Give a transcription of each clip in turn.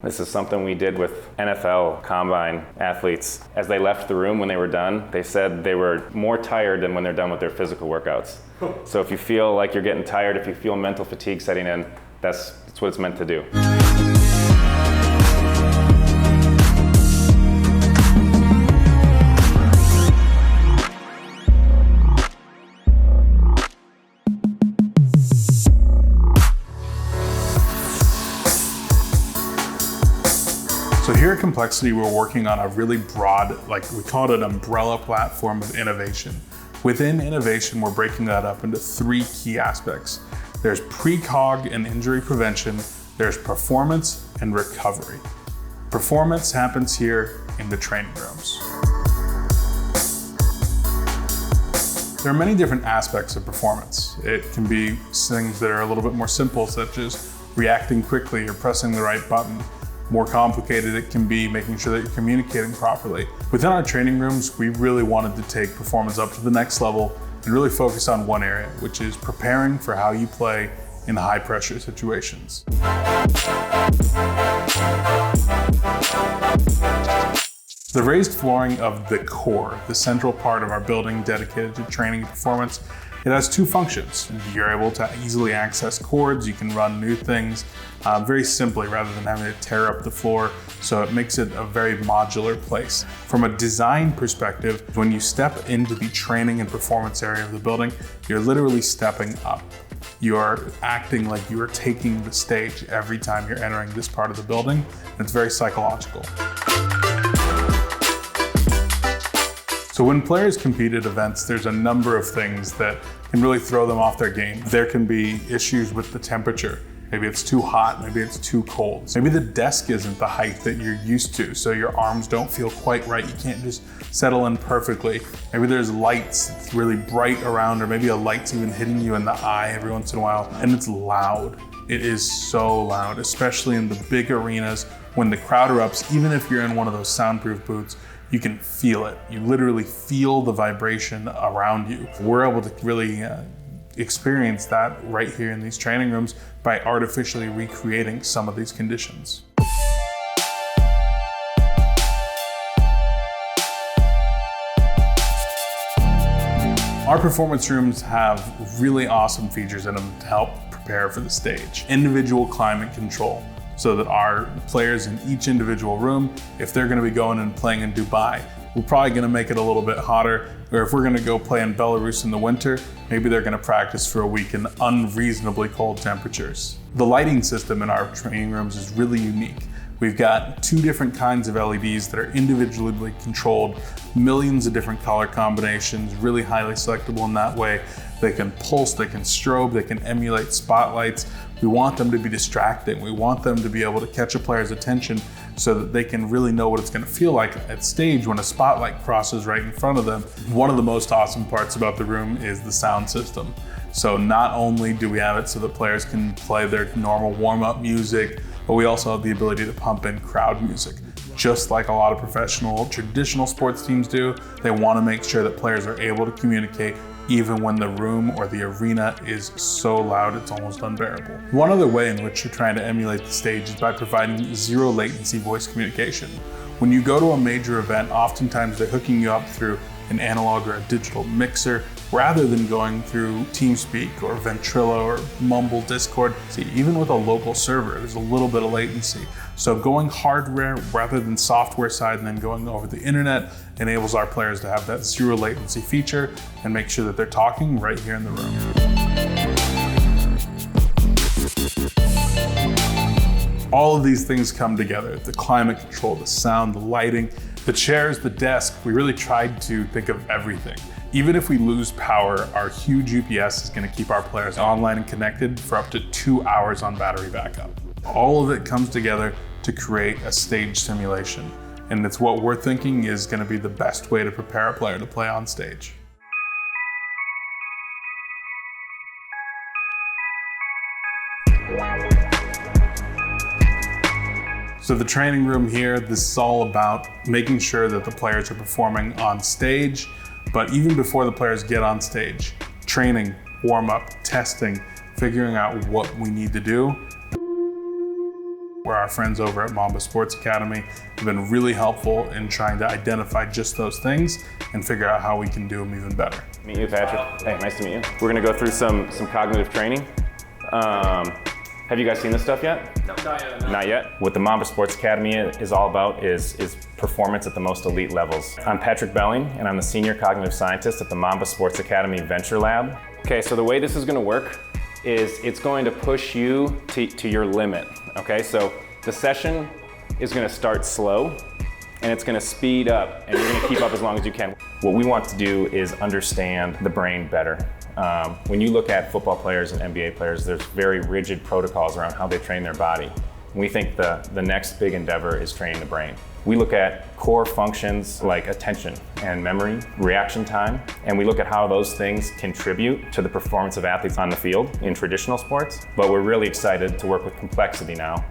This is something we did with NFL combine athletes. As they left the room when they were done, they said they were more tired than when they're done with their physical workouts. So if you feel like you're getting tired, if you feel mental fatigue setting in, that's what it's meant to do. So here at Complexity, we're working on a really broad, we call it an umbrella platform of innovation. Within innovation, we're breaking that up into three key aspects. There's pre-cog and injury prevention, there's performance and recovery. Performance happens here in the training rooms. There are many different aspects of performance. It can be things that are a little bit more simple, such as reacting quickly or pressing the right button. More complicated, it can be making sure that you're communicating properly. Within our training rooms, we really wanted to take performance up to the next level and really focus on one area, which is preparing for how you play in high pressure situations. The raised flooring of the core, the central part of our building dedicated to training and performance, it has two functions. You're able to easily access cords, you can run new things very simply rather than having to tear up the floor, so it makes it a very modular place. From a design perspective, when you step into the training and performance area of the building, you're literally stepping up. You are acting like you are taking the stage every time you're entering this part of the building, and it's very psychological. So when players compete at events, there's a number of things that can really throw them off their game. There can be issues with the temperature. Maybe it's too hot, maybe it's too cold. Maybe the desk isn't the height that you're used to, so your arms don't feel quite right. You can't just settle in perfectly. Maybe there's lights that's really bright around, or maybe a light's even hitting you in the eye every once in a while, and it's loud. It is so loud, especially in the big arenas when the crowd erupts. Even if you're in one of those soundproof booths, you can feel it. You literally feel the vibration around you. We're able to really experience that right here in these training rooms by artificially recreating some of these conditions. Our performance rooms have really awesome features in them to help prepare for the stage. Individual climate control, so that our players in each individual room, if they're gonna be going and playing in Dubai, we're probably gonna make it a little bit hotter, or if we're gonna go play in Belarus in the winter, maybe they're gonna practice for a week in unreasonably cold temperatures. The lighting system in our training rooms is really unique. We've got two different kinds of LEDs that are individually controlled, millions of different color combinations, really highly selectable in that way. They can pulse, they can strobe, they can emulate spotlights. We want them to be distracting. We want them to be able to catch a player's attention so that they can really know what it's gonna feel like at stage when a spotlight crosses right in front of them. One of the most awesome parts about the room is the sound system. So not only do we have it so that players can play their normal warm-up music, but we also have the ability to pump in crowd music. Just like a lot of professional, traditional sports teams do, they wanna make sure that players are able to communicate even when the room or the arena is so loud it's almost unbearable. One other way in which you're trying to emulate the stage is by providing zero latency voice communication. When you go to a major event, oftentimes they're hooking you up through an analog or a digital mixer rather than going through TeamSpeak or Ventrilo or Mumble Discord. See, even with a local server, there's a little bit of latency. So going hardware rather than software side and then going over the internet enables our players to have that zero latency feature and make sure that they're talking right here in the room. All of these things come together, the climate control, the sound, the lighting, the chairs, the desk. We really tried to think of everything. Even if we lose power, our huge UPS is gonna keep our players online and connected for up to 2 hours on battery backup. All of it comes together to create a stage simulation. And it's what we're thinking is gonna be the best way to prepare a player to play on stage. So the training room here, this is all about making sure that the players are performing on stage, but even before the players get on stage, training, warm up, testing, figuring out what we need to do. where our friends over at Mamba Sports Academy have been really helpful in trying to identify just those things and figure out how we can do them even better. Meet you, Patrick. Hey, nice to meet you. We're gonna go through some cognitive training. Have you guys seen this stuff yet? No, not yet. No. Not yet. What the Mamba Sports Academy is all about is performance at the most elite levels. I'm Patrick Belling, and I'm the Senior Cognitive Scientist at the Mamba Sports Academy Venture Lab. Okay, so the way this is gonna work is it's going to push you to your limit, okay? So the session is gonna start slow, and it's gonna speed up, and you're gonna keep up as long as you can. What we want to do is understand the brain better. When you look at football players and NBA players, there's very rigid protocols around how they train their body. We think the next big endeavor is training the brain. We look at core functions like attention and memory, reaction time, and we look at how those things contribute to the performance of athletes on the field in traditional sports. But we're really excited to work with complexity now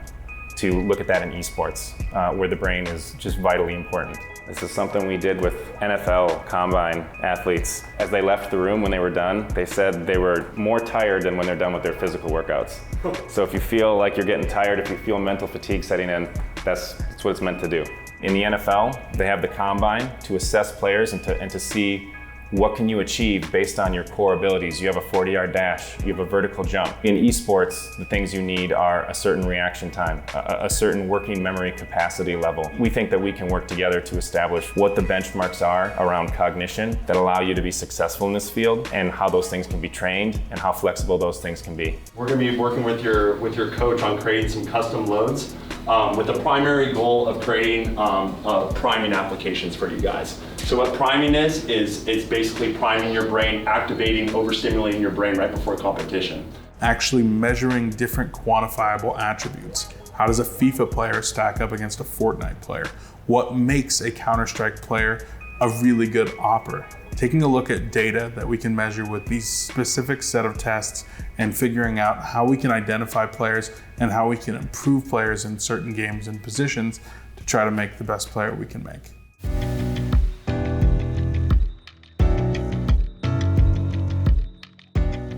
to look at that in esports, where the brain is just vitally important. This is something we did with NFL combine athletes. As they left the room when they were done, they said they were more tired than when they're done with their physical workouts. So if you feel like you're getting tired, if you feel mental fatigue setting in, that's what it's meant to do. In the NFL, they have the combine to assess players and to see what can you achieve based on your core abilities. You have a 40-yard dash, you have a vertical jump. In esports, the things you need are a certain reaction time, a certain working memory capacity level. We think that we can work together to establish what the benchmarks are around cognition that allow you to be successful in this field, and how those things can be trained and how flexible those things can be. We're going to be working with your coach on creating some custom loads with the primary goal of creating priming applications for you guys. So what priming is basically priming your brain, activating, overstimulating your brain right before competition. Actually measuring different quantifiable attributes. How does a FIFA player stack up against a Fortnite player? What makes a Counter-Strike player a really good opper? Taking a look at data that we can measure with these specific set of tests and figuring out how we can identify players and how we can improve players in certain games and positions to try to make the best player we can make.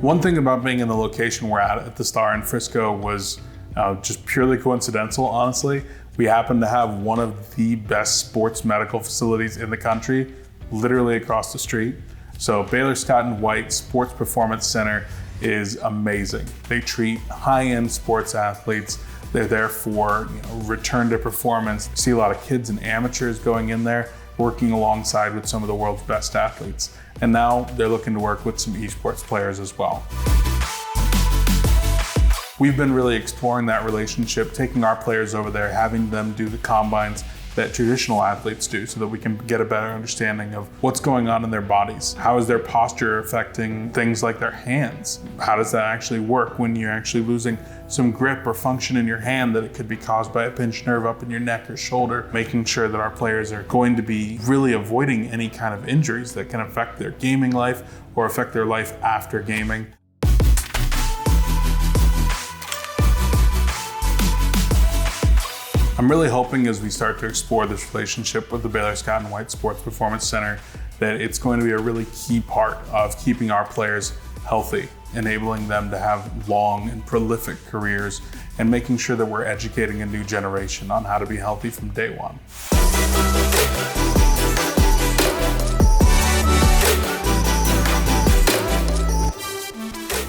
One thing about being in the location we're at the Star in Frisco was just purely coincidental, honestly. We happen to have one of the best sports medical facilities in the country, literally across the street. So Baylor Scott & White Sports Performance Center is amazing. They treat high-end sports athletes. They're there for return to performance. See a lot of kids and amateurs going in there, working alongside with some of the world's best athletes. And now they're looking to work with some esports players as well. We've been really exploring that relationship, taking our players over there, having them do the combines that traditional athletes do so that we can get a better understanding of what's going on in their bodies. How is their posture affecting things like their hands? How does that actually work when you're actually losing some grip or function in your hand, that it could be caused by a pinched nerve up in your neck or shoulder? Making sure that our players are going to be really avoiding any kind of injuries that can affect their gaming life or affect their life after gaming. I'm really hoping as we start to explore this relationship with the Baylor Scott & White Sports Performance Center that it's going to be a really key part of keeping our players healthy, enabling them to have long and prolific careers, and making sure that we're educating a new generation on how to be healthy from day one.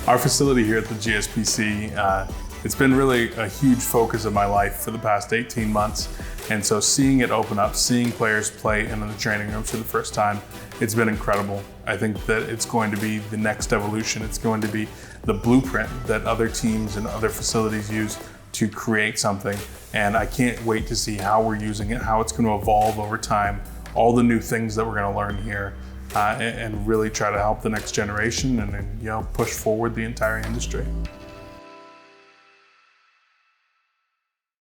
Our facility here at the GSPC, it's been really a huge focus of my life for the past 18 months. And so seeing it open up, seeing players play in the training rooms for the first time, it's been incredible. I think that it's going to be the next evolution. It's going to be the blueprint that other teams and other facilities use to create something. And I can't wait to see how we're using it, how it's going to evolve over time, all the new things that we're going to learn here, and really try to help the next generation and push forward the entire industry.